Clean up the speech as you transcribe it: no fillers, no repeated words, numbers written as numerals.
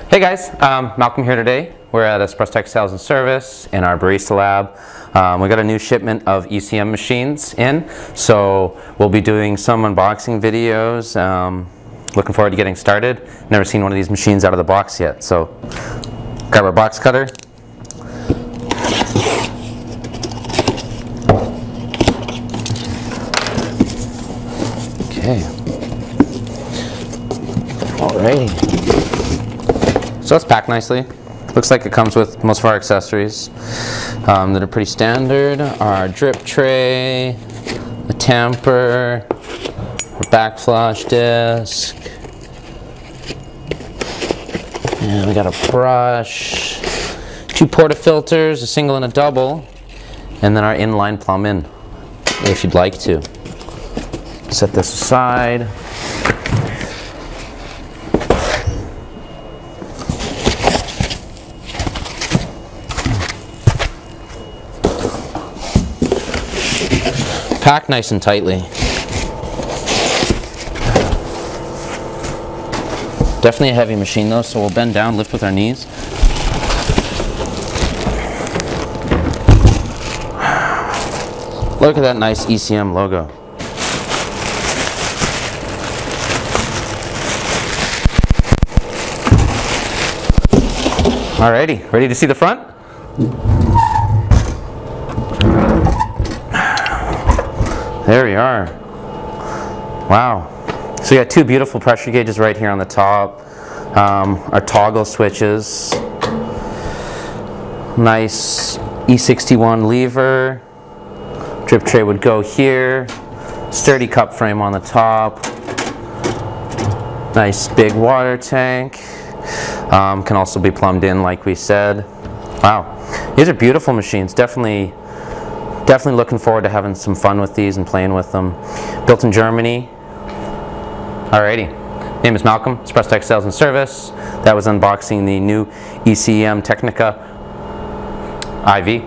Hey guys, Malcolm here today. We're at Espressotec Sales and Service in our Barista Lab. We got a new shipment of ECM machines in, so we'll be doing some unboxing videos. Looking forward to getting started. Never seen one of these machines out of the box yet, so grab our box cutter. Okay. Alrighty. So it's packed nicely. Looks like it comes with most of our accessories that are pretty standard. Our drip tray, a tamper, our backflush disc, and we got a brush, 2 portafilters, a single and a double, and then our inline plumb in, if you'd like to. Set this aside. Packed nice and tightly. Definitely a heavy machine though, so we'll bend down, lift with our knees. Look at that nice ECM logo. Alrighty, ready to see the front? There we are. Wow. So we got 2 beautiful pressure gauges right here on the top. Our toggle switches. Nice E61 lever. Drip tray would go here. Sturdy cup frame on the top. Nice big water tank. Can also be plumbed in like we said. Wow. These are beautiful machines. Definitely looking forward to having some fun with these and playing with them. Built in Germany. Alrighty. Name is Malcolm, Espressotec Sales and Service. That was unboxing the new ECM Technika IV.